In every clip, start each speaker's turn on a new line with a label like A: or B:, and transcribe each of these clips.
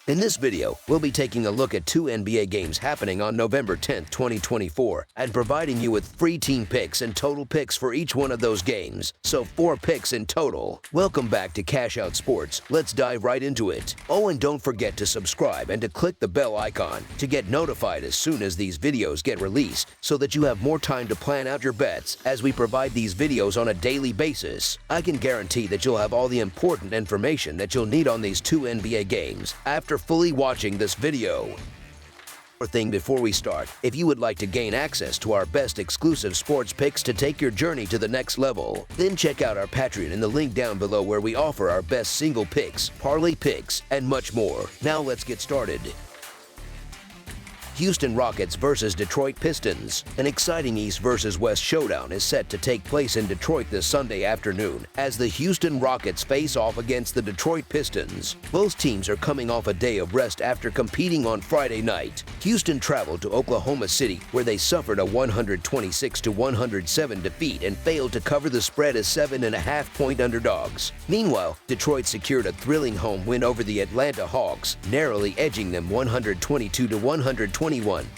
A: In this video, we'll be taking a look at 2 NBA games happening on November 10th, 2024, and providing you with free team picks and total picks for each one of those games, so 4 picks in total. Welcome back to Cash Out Sports. Let's dive right into it. Oh, and don't forget to subscribe and to click the bell icon to get notified as soon as these videos get released, so that you have more time to plan out your bets as we provide these videos on a daily basis. I can guarantee that you'll have all the important information that you'll need on these 2 NBA games after fully watching this video. One more thing before we start, if you would like to gain access to our best exclusive sports picks to take your journey to the next level, then check out our Patreon in the link down below where we offer our best single picks, parlay picks, and much more. Now let's get started. Houston Rockets versus Detroit Pistons. An exciting East versus West showdown is set to take place in Detroit this Sunday afternoon as the Houston Rockets face off against the Detroit Pistons. Both teams are coming off a day of rest after competing on Friday night. Houston traveled to Oklahoma City where they suffered a 126-107 defeat and failed to cover the spread as 7.5-point underdogs. Meanwhile, Detroit secured a thrilling home win over the Atlanta Hawks, narrowly edging them 122-121,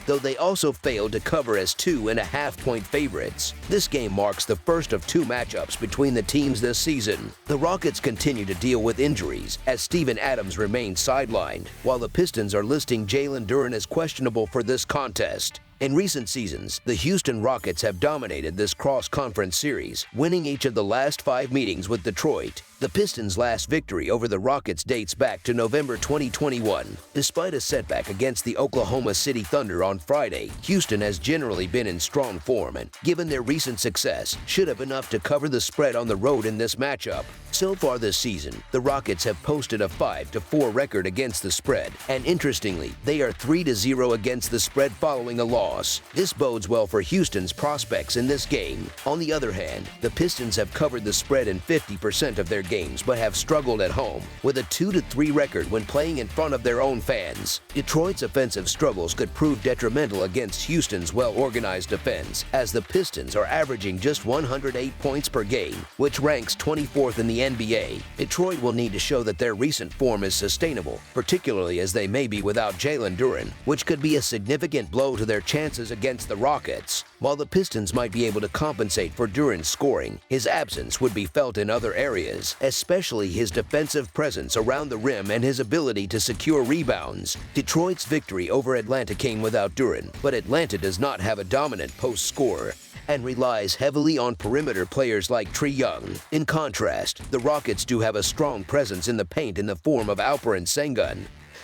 A: though they also failed to cover as 2.5-point favorites. This game marks the first of 2 matchups between the teams this season. The Rockets continue to deal with injuries as Steven Adams remains sidelined, while the Pistons are listing Jalen Duren as questionable for this contest. In recent seasons, the Houston Rockets have dominated this cross-conference series, winning each of the last 5 meetings with Detroit. The Pistons' last victory over the Rockets dates back to November 2021. Despite a setback against the Oklahoma City Thunder on Friday, Houston has generally been in strong form and, given their recent success, should have enough to cover the spread on the road in this matchup. So far this season, the Rockets have posted a 5-4 record against the spread, and interestingly, they are 3-0 against the spread following a loss. This bodes well for Houston's prospects in this game. On the other hand, the Pistons have covered the spread in 50% of their games but have struggled at home, with a 2-3 record when playing in front of their own fans. Detroit's offensive struggles could prove detrimental against Houston's well-organized defense, as the Pistons are averaging just 108 points per game, which ranks 24th in the NBA. Detroit will need to show that their recent form is sustainable, particularly as they may be without Jalen Duren, which could be a significant blow to their chances against the Rockets. While the Pistons might be able to compensate for Duren's scoring, his absence would be felt in other areas, especially his defensive presence around the rim and his ability to secure rebounds. Detroit's victory over Atlanta came without Duren, but Atlanta does not have a dominant post scorer and relies heavily on perimeter players like Trae Young. In contrast, the Rockets do have a strong presence in the paint in the form of Alperen Sengun,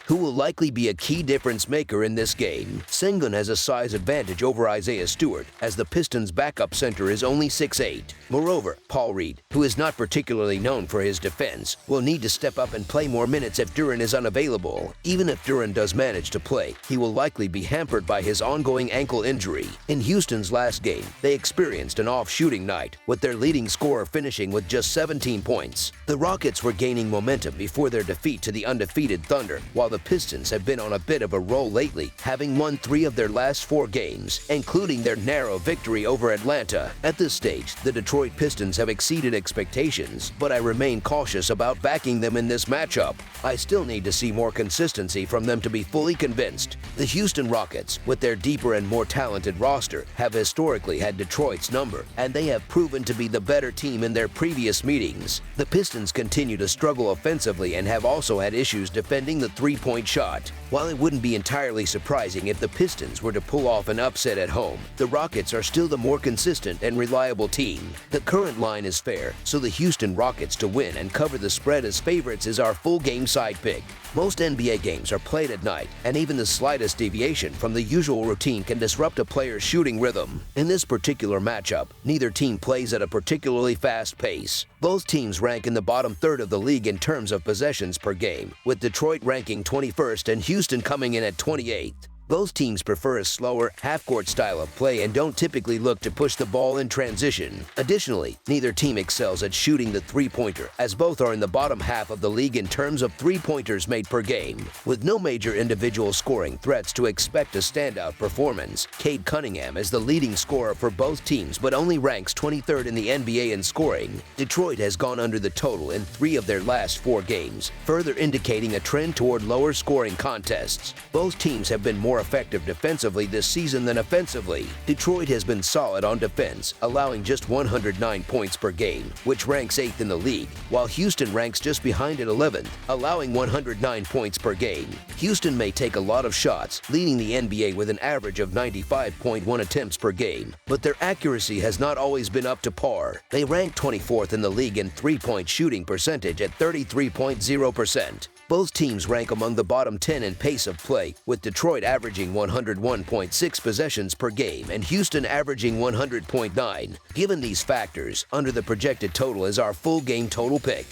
A: who will likely be a key difference maker in this game. Sengun has a size advantage over Isaiah Stewart, as the Pistons' backup center is only 6'8". Moreover, Paul Reed, who is not particularly known for his defense, will need to step up and play more minutes if Duren is unavailable. Even if Duren does manage to play, he will likely be hampered by his ongoing ankle injury. In Houston's last game, they experienced an off-shooting night, with their leading scorer finishing with just 17 points. The Rockets were gaining momentum before their defeat to the undefeated Thunder, while the Pistons have been on a bit of a roll lately, having won 3 of their last 4 games, including their narrow victory over Atlanta. At this stage, the Detroit Pistons have exceeded expectations, but I remain cautious about backing them in this matchup. I still need to see more consistency from them to be fully convinced. The Houston Rockets, with their deeper and more talented roster, have historically had Detroit's number, and they have proven to be the better team in their previous meetings. The Pistons continue to struggle offensively and have also had issues defending the 3-point shot. While it wouldn't be entirely surprising if the Pistons were to pull off an upset at home, the Rockets are still the more consistent and reliable team. The current line is fair, so the Houston Rockets to win and cover the spread as favorites is our full game side pick. Most NBA games are played at night, and even the slightest deviation from the usual routine can disrupt a player's shooting rhythm. In this particular matchup, neither team plays at a particularly fast pace. Both teams rank in the bottom third of the league in terms of possessions per game, with Detroit ranking 21st and Houston coming in at 28th. Both teams prefer a slower, half-court style of play and don't typically look to push the ball in transition. Additionally, neither team excels at shooting the three-pointer, as both are in the bottom half of the league in terms of three-pointers made per game. With no major individual scoring threats to expect a standout performance, Cade Cunningham is the leading scorer for both teams but only ranks 23rd in the NBA in scoring. Detroit has gone under the total in 3 of their last 4 games, further indicating a trend toward lower scoring contests. Both teams have been more effective defensively this season than offensively. Detroit has been solid on defense, allowing just 109 points per game, which ranks 8th in the league, while Houston ranks just behind at 11th, allowing 109 points per game. Houston may take a lot of shots, leading the NBA with an average of 95.1 attempts per game, but their accuracy has not always been up to par. They rank 24th in the league in three-point shooting percentage at 33.0%. Both teams rank among the bottom 10 in pace of play, with Detroit averaging 101.6 possessions per game and Houston averaging 100.9. Given these factors, under the projected total is our full game total pick.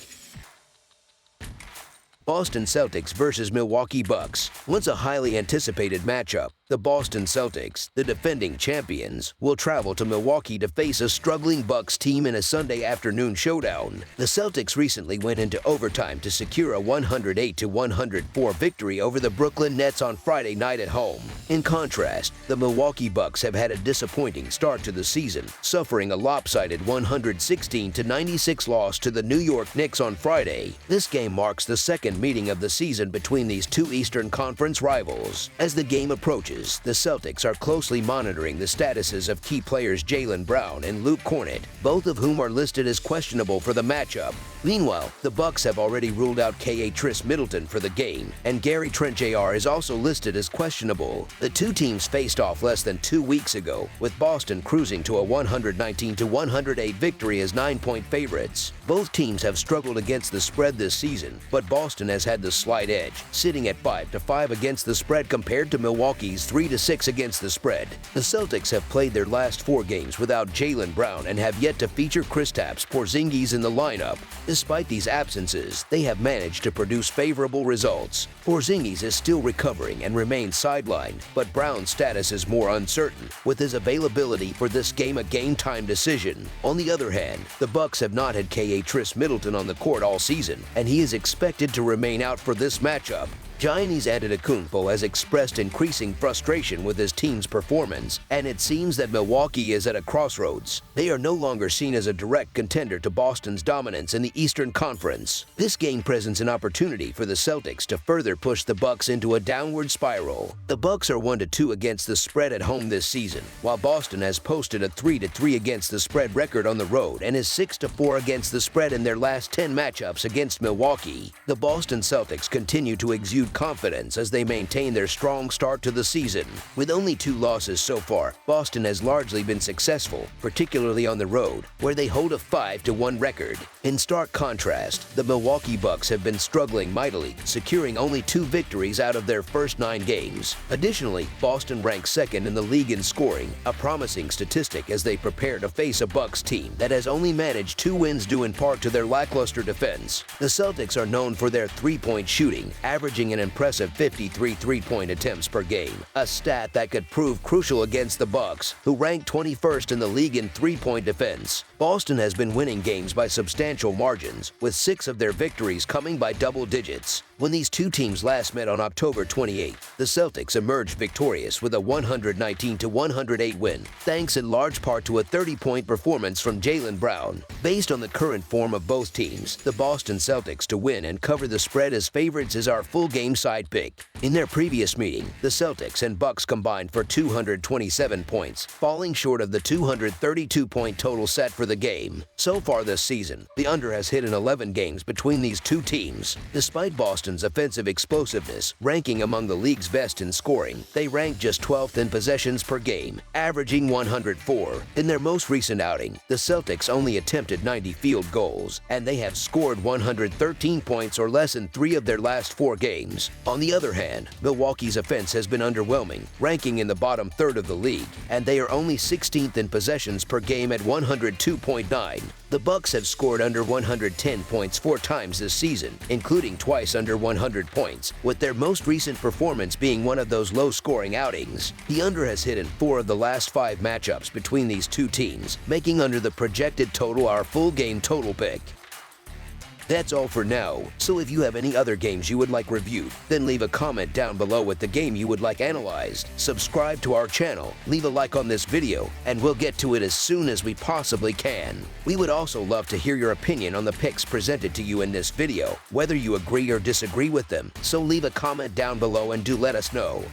A: Boston Celtics versus Milwaukee Bucks. Once a highly anticipated matchup, the Boston Celtics, the defending champions, will travel to Milwaukee to face a struggling Bucks team in a Sunday afternoon showdown. The Celtics recently went into overtime to secure a 108-104 victory over the Brooklyn Nets on Friday night at home. In contrast, the Milwaukee Bucks have had a disappointing start to the season, suffering a lopsided 116-96 loss to the New York Knicks on Friday. This game marks the second meeting of the season between these two Eastern Conference rivals. As the game approaches, the Celtics are closely monitoring the statuses of key players Jaylen Brown and Luke Kornet, both of whom are listed as questionable for the matchup. Meanwhile, the Bucks have already ruled out Khris Middleton for the game, and Gary Trent Jr. is also listed as questionable. The two teams faced off less than 2 weeks ago, with Boston cruising to a 119-108 victory as 9-point favorites. Both teams have struggled against the spread this season, but Boston has had the slight edge, sitting at 5-5 against the spread compared to Milwaukee's 3-6 against the spread. The Celtics have played their last 4 games without Jaylen Brown and have yet to feature Kristaps Porzingis in the lineup. Despite these absences, they have managed to produce favorable results. Porzingis is still recovering and remains sidelined, but Brown's status is more uncertain, with his availability for this game a game-time decision. On the other hand, the Bucks have not had Khris Middleton on the court all season, and he is expected to remain out for this matchup. Giannis Antetokounmpo has expressed increasing frustration with his team's performance, and it seems that Milwaukee is at a crossroads. They are no longer seen as a direct contender to Boston's dominance in the Eastern Conference. This game presents an opportunity for the Celtics to further push the Bucks into a downward spiral. The Bucks are 1-2 against the spread at home this season, while Boston has posted a 3-3 against the spread record on the road and is 6-4 against the spread in their last 10 matchups against Milwaukee. The Boston Celtics continue to exude confidence as they maintain their strong start to the season. With only 2 losses so far, Boston has largely been successful, particularly on the road, where they hold a 5-1 record. In stark contrast, the Milwaukee Bucks have been struggling mightily, securing only 2 victories out of their first 9 games. Additionally, Boston ranks 2nd in the league in scoring, a promising statistic as they prepare to face a Bucks team that has only managed 2 wins due in part to their lackluster defense. The Celtics are known for their three-point shooting, averaging an impressive 53 three-point attempts per game, a stat that could prove crucial against the Bucks, who rank 21st in the league in three-point defense. Boston has been winning games by substantial margins, with 6 of their victories coming by double digits. When these two teams last met on October 28, the Celtics emerged victorious with a 119-108 win, thanks in large part to a 30-point performance from Jaylen Brown. Based on the current form of both teams, the Boston Celtics to win and cover the spread as favorites is our full game side pick. In their previous meeting, the Celtics and Bucks combined for 227 points, falling short of the 232-point total set for the game. So far this season, the under has hit in 11 games between these two teams. Despite Boston's offensive explosiveness, ranking among the league's best in scoring, they rank just 12th in possessions per game, averaging 104. In their most recent outing, the Celtics only attempted 90 field goals, and they have scored 113 points or less in 3 of their last 4 games. On the other hand, Milwaukee's offense has been underwhelming, ranking in the bottom third of the league, and they are only 16th in possessions per game at 102.9. The Bucks have scored under 110 points 4 times this season, including twice under 100 points, with their most recent performance being one of those low-scoring outings. The under has hit in 4 of the last 5 matchups between these two teams, making under the projected total our full game total pick. That's all for now, so if you have any other games you would like reviewed, then leave a comment down below with the game you would like analyzed. Subscribe to our channel, leave a like on this video, and we'll get to it as soon as we possibly can. We would also love to hear your opinion on the picks presented to you in this video, whether you agree or disagree with them, so leave a comment down below and do let us know.